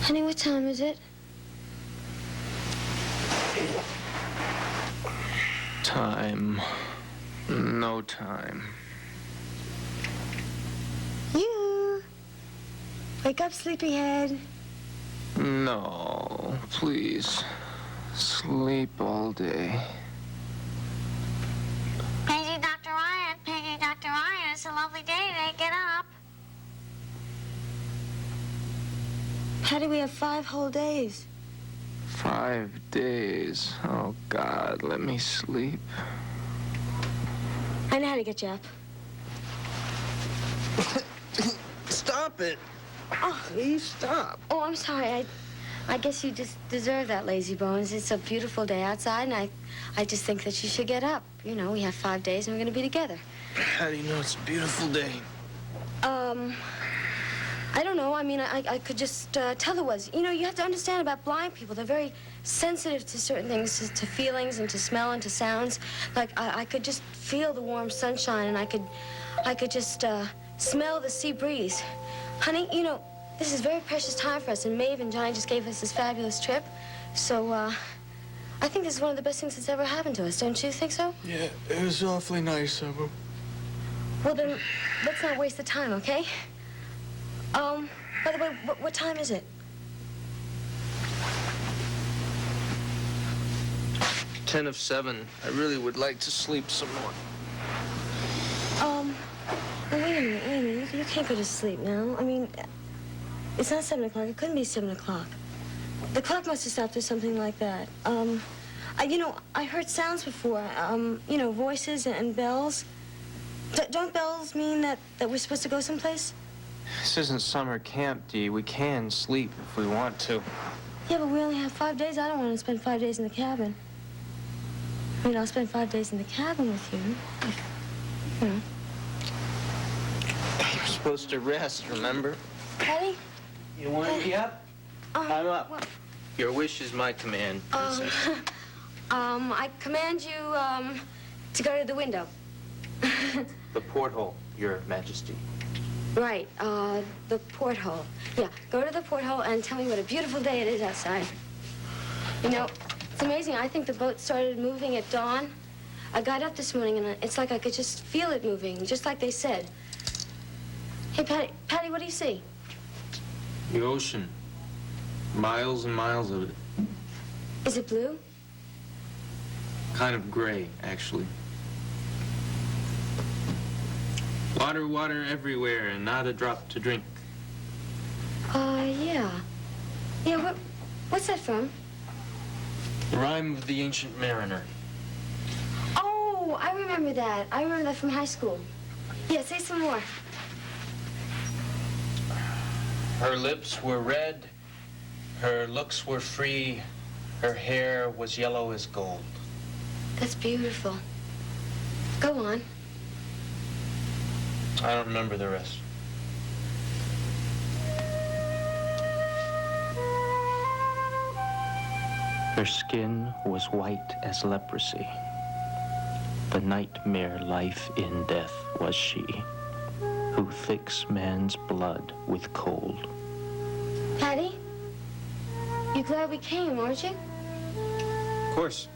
Honey, what time is it? Time. No time. You. Wake up, sleepyhead. No, please. Sleep all day. Paging Dr. Ryan, paging Dr. Ryan. It's a lovely day today. Get up. Patty, we have 5 whole days. 5 days. Oh, God, let me sleep. I know how to get you up. Stop it. Oh. Please stop. Oh, I'm sorry. I guess you just deserve that, lazy bones. It's a beautiful day outside, and I just think that you should get up. You know, we have 5 days, and we're going to be together. How do you know it's a beautiful day? I don't know. I mean, I could just tell it was. You know, you have to understand about blind people. They're very sensitive to certain things, to feelings and to smell and to sounds. Like, I could just feel the warm sunshine, and I could just smell the sea breeze. Honey, you know, this is a very precious time for us, and Maeve and Johnny just gave us this fabulous trip. So, I think this is one of the best things that's ever happened to us. Don't you think so? Yeah, it was awfully nice of him. Well, then, let's not waste the time, okay? By the way, what time is it? 10 of 7. I really would like to sleep some more. Well, wait a minute. You can't go to sleep now. I mean, it's not 7 o'clock. It couldn't be 7 o'clock. The clock must have stopped or something like that. You know, I heard sounds before. You know, voices and bells. Don't bells mean that we're supposed to go someplace? This isn't summer camp, Dee. We can sleep if we want to. Yeah, but we only have 5 days. I don't want to spend 5 days in the cabin. I mean, I'll spend 5 days in the cabin with you. You know. You're supposed to rest, remember? Patty? You want to be up? I'm up. Well, Your wish is my command, princess. I command you, to go to the window. The porthole, Your Majesty. Right, the porthole. Yeah, go to the porthole and tell me what a beautiful day it is outside. You know, it's amazing. I think the boat started moving at dawn. I got up this morning, and it's like I could just feel it moving, just like they said. Hey, Patty, what do you see? The ocean. Miles and miles of it. Is it blue? Kind of gray, actually. Water, water everywhere, and not a drop to drink. Yeah. Yeah, what's that from? The Rhyme of the Ancient Mariner. Oh, I remember that. I remember that from high school. Yeah, say some more. Her lips were red, her looks were free, her hair was yellow as gold. That's beautiful. Go on. I don't remember the rest. Her skin was white as leprosy. The nightmare life in death was she, who thicks man's blood with cold. Patty? You're glad we came, aren't you? Of course.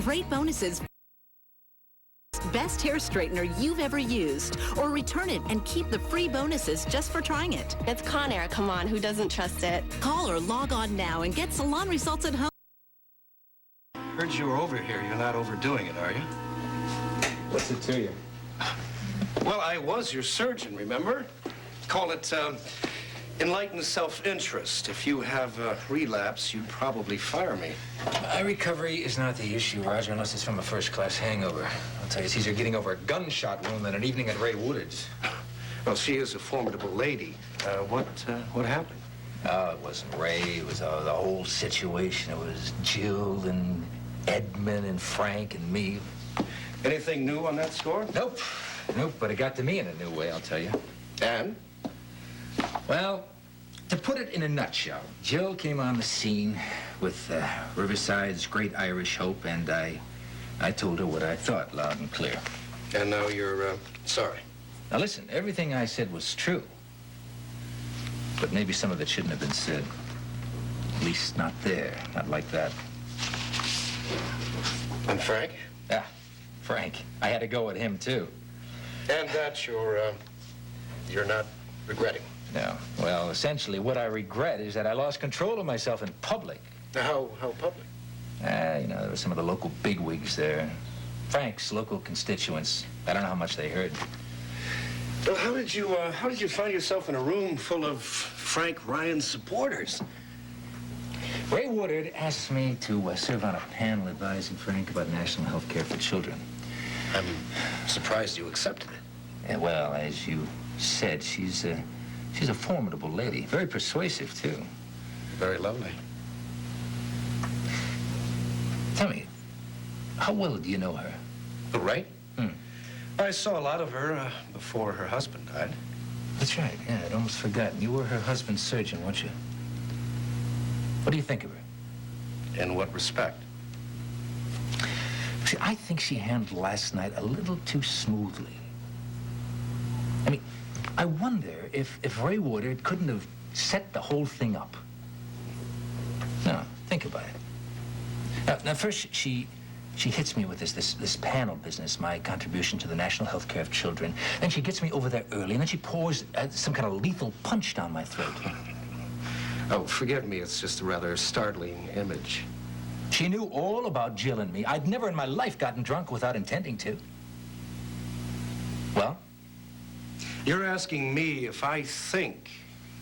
Great bonuses. Best hair straightener you've ever used. Or return it and keep the free bonuses just for trying it. It's Conair, come on, who doesn't trust it? Call or log on now and get salon results at home. Heard you were over here. You're not overdoing it, are you? What's it to you? Well, I was your surgeon, remember? Call it Enlightened self-interest. If you have a relapse, you'd probably fire me. My recovery is not the issue, Roger, unless it's from a first-class hangover. I'll tell you, it's easier getting over a gunshot wound than an evening at Ray Woodard's. Well, she is a formidable lady. What happened? Oh, it wasn't Ray. It was the whole situation. It was Jill and Edmund and Frank and me. Anything new on that score? Nope. Nope, but it got to me in a new way, I'll tell you. And? Well, to put it in a nutshell, Jill came on the scene with Riverside's Great Irish Hope, and I told her what I thought, loud and clear. And now you're, sorry. Now listen, everything I said was true. But maybe some of it shouldn't have been said. At least not there, not like that. And Frank? Yeah, Frank. I had to go with him, too. And that you're not regretting? No. Well, essentially, what I regret is that I lost control of myself in public. How public? You know, there were some of the local bigwigs there. Frank's local constituents. I don't know how much they heard. Well, how did you find yourself in a room full of Frank Ryan's supporters? Ray Woodard asked me to serve on a panel advising Frank about national health care for children. I'm surprised you accepted it. Yeah, well, as you said, she's a formidable lady. Very persuasive, too. Very lovely. Tell me, how well do you know her? Right? I saw a lot of her before her husband died. That's right. Yeah, I'd almost forgotten. You were her husband's surgeon, weren't you? What do you think of her? In what respect? See, I think she handled last night a little too smoothly. I mean, I wonder if Ray Woodard couldn't have set the whole thing up. No, think about it. Now first, she hits me with this panel business, my contribution to the national health care of children. Then she gets me over there early, and then she pours some kind of lethal punch down my throat. Oh, forgive me. It's just a rather startling image. She knew all about Jill and me. I'd never in my life gotten drunk without intending to. Well? You're asking me if I think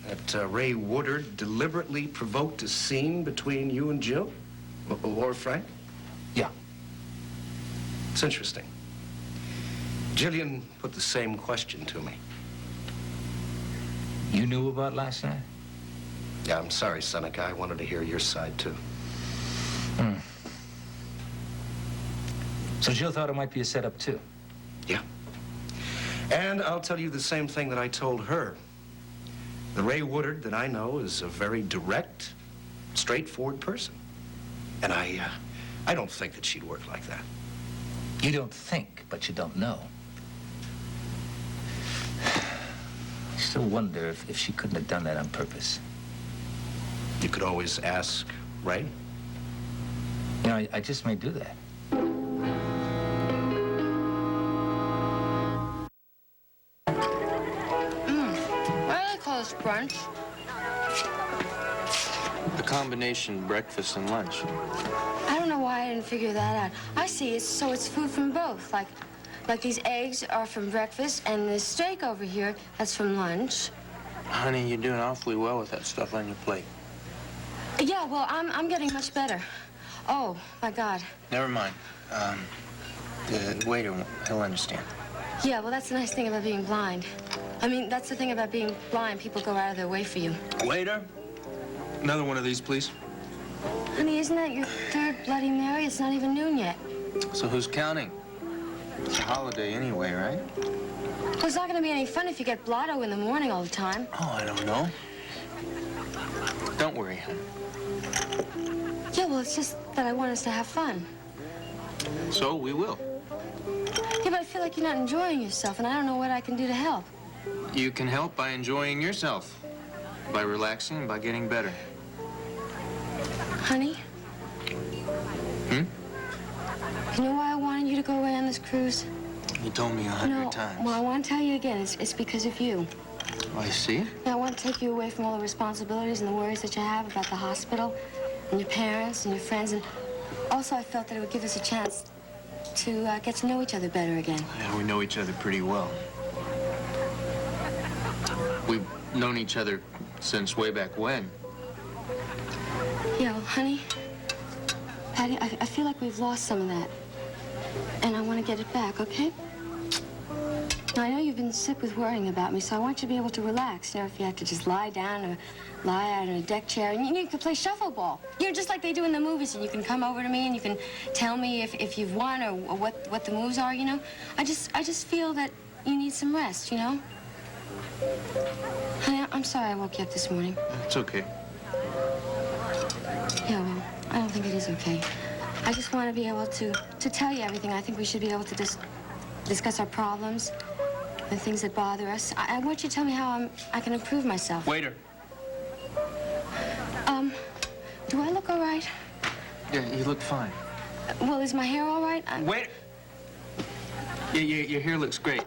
that Ray Woodard deliberately provoked a scene between you and Jill? Or Frank? Yeah. It's interesting. Jillian put the same question to me. You knew about last night? Yeah, I'm sorry, Seneca. I wanted to hear your side, too. So Jill thought it might be a setup, too? Yeah. And I'll tell you the same thing that I told her. The Ray Woodard that I know is a very direct, straightforward person. And I don't think that she'd work like that. You don't think, but you don't know. I still wonder if she couldn't have done that on purpose. You could always ask Ray. You know, I just may do that. Why do they call this brunch? A combination breakfast and lunch. I don't know why I didn't figure that out. I see. It's food from both. Like these eggs are from breakfast, and this steak over here, that's from lunch. Honey, you're doing awfully well with that stuff on your plate. Yeah, well, I'm getting much better. Oh, my God. Never mind. The waiter, he'll understand. Yeah, well, that's the nice thing about being blind. I mean, that's the thing about being blind. People go out of their way for you. Waiter, another one of these, please. Honey, isn't that your third Bloody Mary? It's not even noon yet. So who's counting? It's a holiday anyway, right? Well, it's not going to be any fun if you get blotto in the morning all the time. Oh, I don't know. Don't worry, honey. Yeah, well, it's just that I want us to have fun. So we will. Yeah, but I feel like you're not enjoying yourself, and I don't know what I can do to help. You can help by enjoying yourself, by relaxing, and by getting better. Honey? Hmm? You know why I wanted you to go away on this cruise? You told me 100 times. Well, I want to tell you again. It's because of you. Oh, I see. Now, I want to take you away from all the responsibilities and the worries that you have about the hospital and your parents and your friends. And also, I felt that it would give us a chance to get to know each other better again. Yeah, we know each other pretty well. We've known each other since way back when. Yeah, well, honey, Patty, I feel like we've lost some of that. And I want to get it back, okay? Now, I know you've been sick with worrying about me, so I want you to be able to relax. You know, if you have to just lie down or lie out in a deck chair, and you can play shuffleball. You know, just like they do in the movies, and you can come over to me and you can tell me if you've won or what the moves are, you know? I just feel that you need some rest, you know? Honey, I'm sorry I woke you up this morning. It's okay. Yeah, well, I don't think it is okay. I just want to be able to tell you everything. I think we should be able to discuss our problems, the things that bother us. I want you to tell me how I can improve myself. Waiter. Do I look all right? Yeah, you look fine. Well, is my hair all right? Waiter. Yeah, your hair looks great.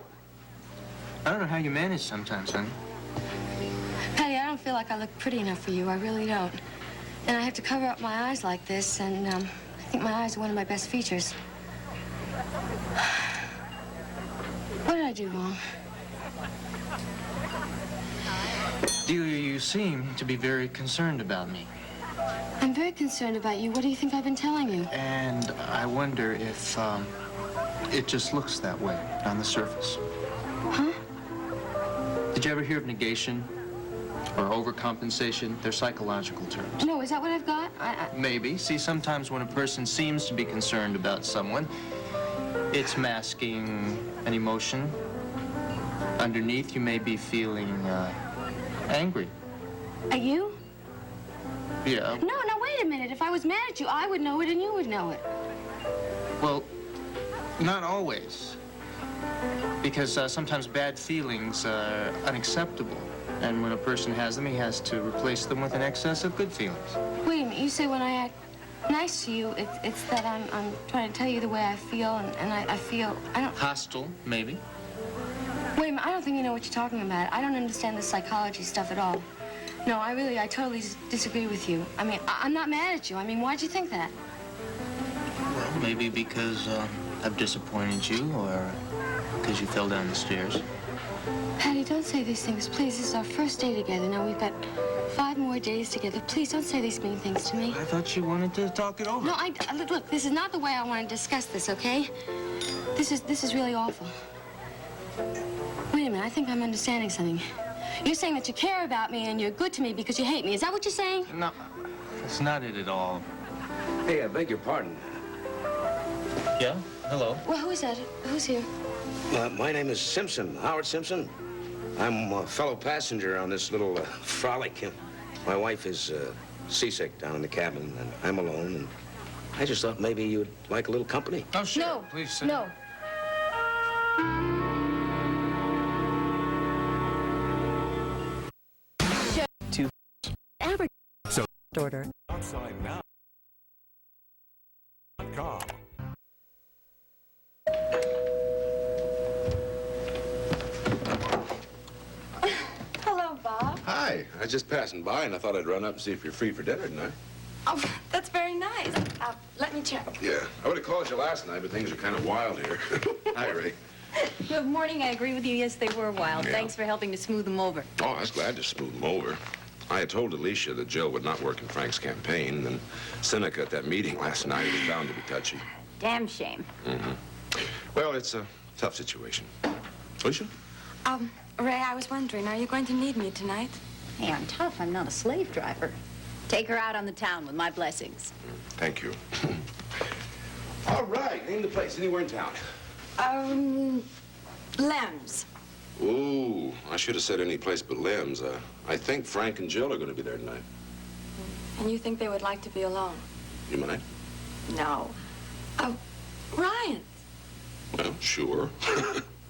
I don't know how you manage sometimes, honey. Patty, I don't feel like I look pretty enough for you. I really don't. And I have to cover up my eyes like this, and I think my eyes are one of my best features. What did I do wrong? You seem to be very concerned about me. I'm very concerned about you. What do you think I've been telling you? And I wonder if it just looks that way on the surface. Huh? Did you ever hear of negation or overcompensation? They're psychological terms. No, is that what I've got? Maybe. See, sometimes when a person seems to be concerned about someone, it's masking an emotion. Underneath, you may be feeling angry. At you? Yeah. No, wait a minute. If I was mad at you, I would know it and you would know it. Well, not always. Because sometimes bad feelings are unacceptable. And when a person has them, he has to replace them with an excess of good feelings. Wait a minute. You say when I act nice to you, it's that I'm trying to tell you the way I feel, and I feel, I don't... Hostile, maybe. Wait a minute. I don't think you know what you're talking about. I don't understand the psychology stuff at all. No, I totally disagree with you. I mean, I'm not mad at you. I mean, why'd you think that? Well, maybe because I've disappointed you, or because you fell down the stairs. Patty, don't say these things, please. This is our first day together. Now, we've got 5 more days together. Please don't say these mean things to me. I thought you wanted to talk it over. No, look, this is not the way I want to discuss this, okay? This is really awful. Wait a minute, I think I'm understanding something. You're saying that you care about me and you're good to me because you hate me. Is that what you're saying? No, that's not it at all. Hey, I beg your pardon. Yeah? Hello? Well, who is that? Who's here? My name is Simpson, Howard Simpson. I'm a fellow passenger on this little frolic. My wife is seasick down in the cabin, and I'm alone, and I just thought maybe you'd like a little company. Oh, sure. No. Please sit. No. Average So order. outside now.com. Hello, Bob. Hi. I was just passing by, and I thought I'd run up and see if you're free for dinner tonight. Oh, that's very nice. Let me check. Yeah. I would have called you last night, but things are kind of wild here. Hi, Ray. Good morning. I agree with you. Yes, they were wild. Yeah. Thanks for helping to smooth them over. Oh, I was glad to smooth them over. I had told Alicia that Jill would not work in Frank's campaign, and Seneca at that meeting last night was bound to be touchy. Damn shame. Mm-hmm. Well, it's a tough situation. Alicia? Ray, I was wondering, are you going to need me tonight? Hey, I'm tough. I'm not a slave driver. Take her out on the town with my blessings. Thank you. All right. Name the place. Anywhere in town. Lems. Ooh, I should have said any place but Lim's. I think Frank and Jill are going to be there tonight. And you think they would like to be alone? You mind? No. Ryan. Well, sure.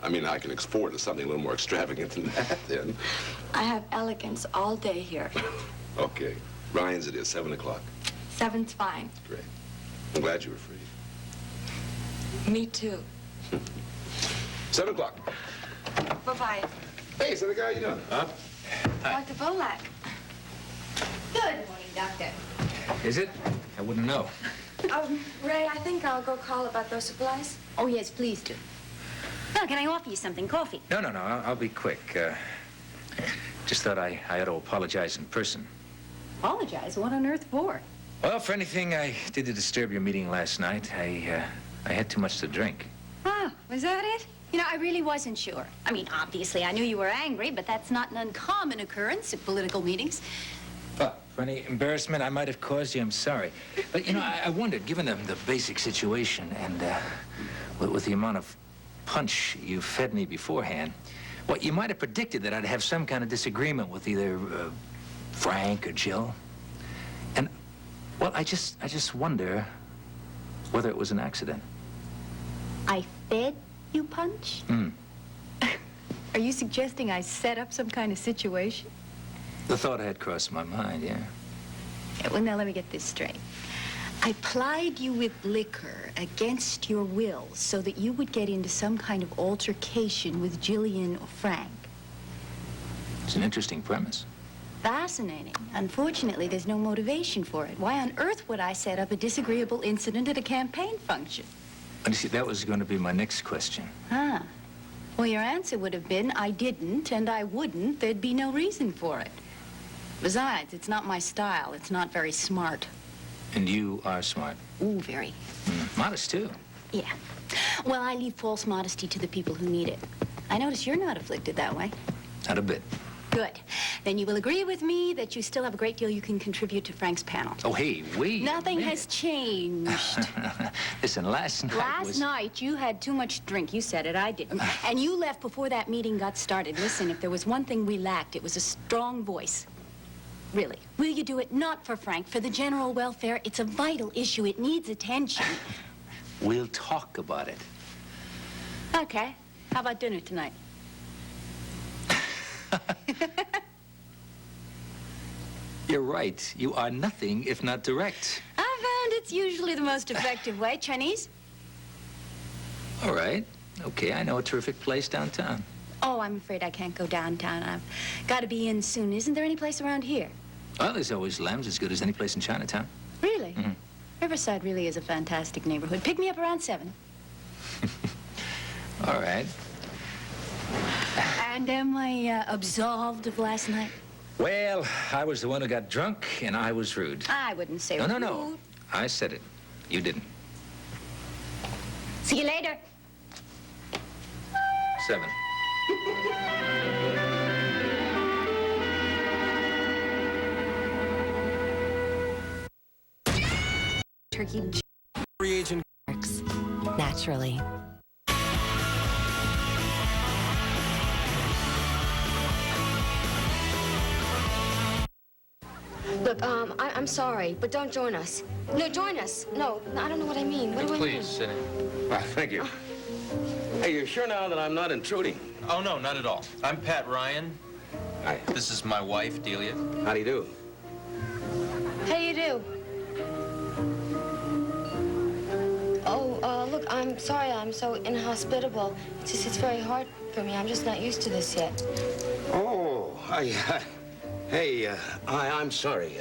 I mean, I can afford something a little more extravagant than that, then. I have elegance all day here. Okay. Ryan's it is, 7 o'clock. 7's fine. Great. I'm glad you were free. Me too. 7 o'clock. Bye-bye. Hey, so the guy, how you doing? Huh? Dr. Bolak. Good morning, Doctor. Is it? I wouldn't know. Ray, I think I'll go call about those supplies. Oh, yes, please do. Well, can I offer you something? Coffee? No. I'll be quick. Just thought I ought to apologize in person. Apologize? What on earth for? Well, for anything I did to disturb your meeting last night, I had too much to drink. Oh, was that it? You know, I really wasn't sure. I mean, obviously, I knew you were angry, but that's not an uncommon occurrence at political meetings. Well, for any embarrassment I might have caused you, I'm sorry. But, you know, I wondered, given the basic situation and with the amount of punch you fed me beforehand, what you might have predicted that I'd have some kind of disagreement with either Frank or Jill. And, well, I just wonder whether it was an accident. I fed you punch? Are you suggesting I set up some kind of situation? The thought had crossed my mind, yeah. Well, now let me get this straight. I plied you with liquor against your will so that you would get into some kind of altercation with Jillian or Frank. It's an interesting premise. Fascinating. Unfortunately, there's no motivation for it. Why on earth would I set up a disagreeable incident at a campaign function? And you see, that was going to be my next question. Ah. Well, your answer would have been, I didn't, and I wouldn't. There'd be no reason for it. Besides, it's not my style. It's not very smart. And you are smart. Ooh, very. Modest, too. Yeah. Well, I leave false modesty to the people who need it. I notice you're not afflicted that way. Not a bit. Good. Then you will agree with me that you still have a great deal you can contribute to Frank's panel. Oh, hey, wait. Nothing has changed. Listen, last night Last night, you had too much drink. You said it, I didn't. And you left before that meeting got started. Listen, if there was one thing we lacked, it was a strong voice. Really. Will you do it? Not for Frank, for the general welfare. It's a vital issue. It needs attention. We'll talk about it. Okay. How about dinner tonight? You're right. You are nothing if not direct. I found it's usually the most effective way. Chinese? All right. Okay, I know a terrific place downtown. Oh, I'm afraid I can't go downtown. I've got to be in soon. Isn't there any place around here? Well, there's always Lamb's as good as any place in Chinatown. Really? Mm-hmm. Riverside really is a fantastic neighborhood. Pick me up around 7. All right. And am I absolved of last night? Well, I was the one who got drunk, and I was rude. I wouldn't say No, rude. no. I said it. You didn't. See you later. 7. Turkey reagent works naturally. Look, I'm sorry, but don't join us. No, join us. No, I don't know what I mean. What do I mean? Please, sit in. Thank you. Hey, you're sure now that I'm not intruding? Oh, no, not at all. I'm Pat Ryan. Hi. This is my wife, Delia. How do you do? How do you do? Oh, look, I'm sorry I'm so inhospitable. It's very hard for me. I'm just not used to this yet. Oh, hey, I'm sorry.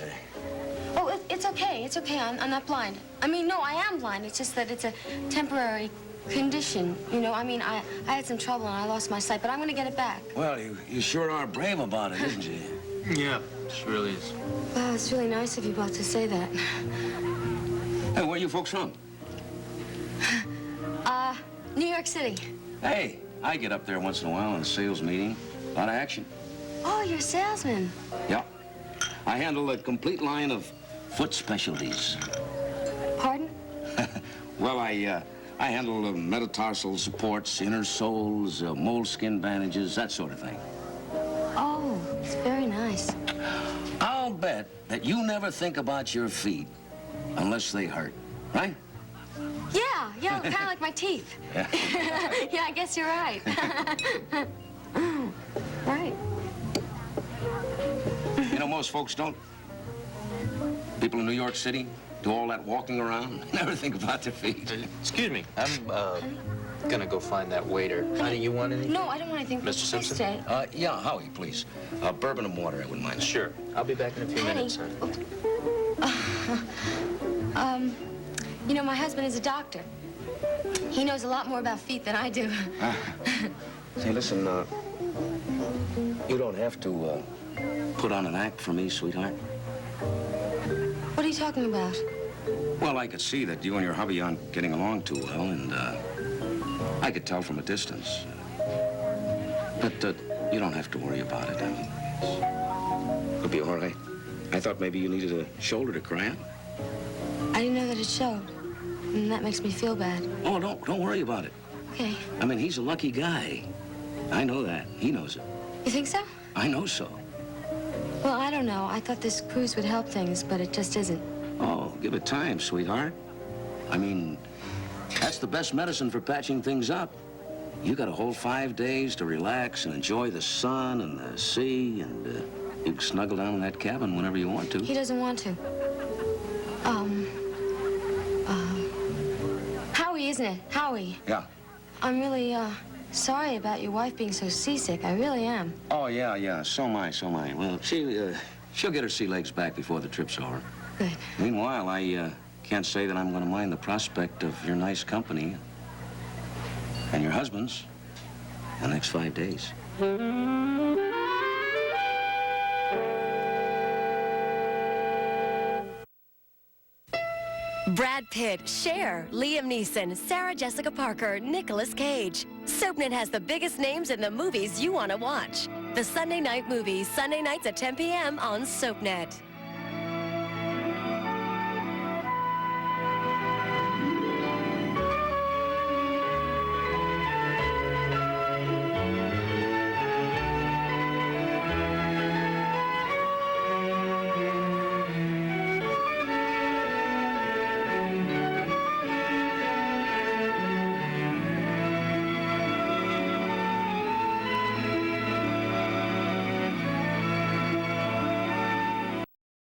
Oh, it's okay. It's okay. I'm not blind. I mean, no, I am blind. It's just that it's a temporary condition. You know, I mean, I had some trouble and I lost my sight, but I'm going to get it back. Well, you sure are brave about it, isn't you? Yeah, she really is. Well, it's really nice of you both to say that. Hey, where are you folks from? New York City. Hey, I get up there once in a while on a sales meeting. A lot of action. Oh, you're a salesman. Yeah. I handle a complete line of foot specialties. Pardon? Well, I handle metatarsal supports, inner soles, moleskin bandages, that sort of thing. Oh, it's very nice. I'll bet that you never think about your feet unless they hurt, right? Yeah, kind of like my teeth. Yeah. Yeah, I guess you're right. Right. You know, most folks don't. People in New York City do all that walking around, never think about their feet. Excuse me. I'm gonna go find that waiter. Honey, you want anything? No, I don't want anything. Mr. Simpson? Stay. Yeah, Howie, please. Bourbon and water, I wouldn't mind. Sure. I'll be back in a few Honey. minutes, honey. You know, my husband is a doctor. He knows a lot more about feet than I do. Say, listen, you don't have to put on an act for me, sweetheart? What are you talking about? Well, I could see that you and your hubby aren't getting along too well, and I could tell from a distance. But you don't have to worry about it. I mean, it'll be all right. I thought maybe you needed a shoulder to cry on. I didn't know that it showed, and that makes me feel bad. Oh, don't worry about it. Okay. I mean, he's a lucky guy. I know that. He knows it. You think so? I know so. Well, I don't know. I thought this cruise would help things, but it just isn't. Oh, give it time, sweetheart. I mean, that's the best medicine for patching things up. You got a whole 5 days to relax and enjoy the sun and the sea, and you can snuggle down in that cabin whenever you want to. He doesn't want to. Howie, isn't it? Howie. Yeah. I'm really, sorry about your wife being so seasick. I really am. Oh, yeah. So am I. Well, she'll get her sea legs back before the trip's over. Good. Meanwhile, I can't say that I'm going to mind the prospect of your nice company and your husband's the next 5 days. Brad Pitt, Cher, Liam Neeson, Sarah Jessica Parker, Nicolas Cage. SoapNet has the biggest names in the movies you want to watch. The Sunday Night Movies, Sunday nights at 10 p.m. on SoapNet.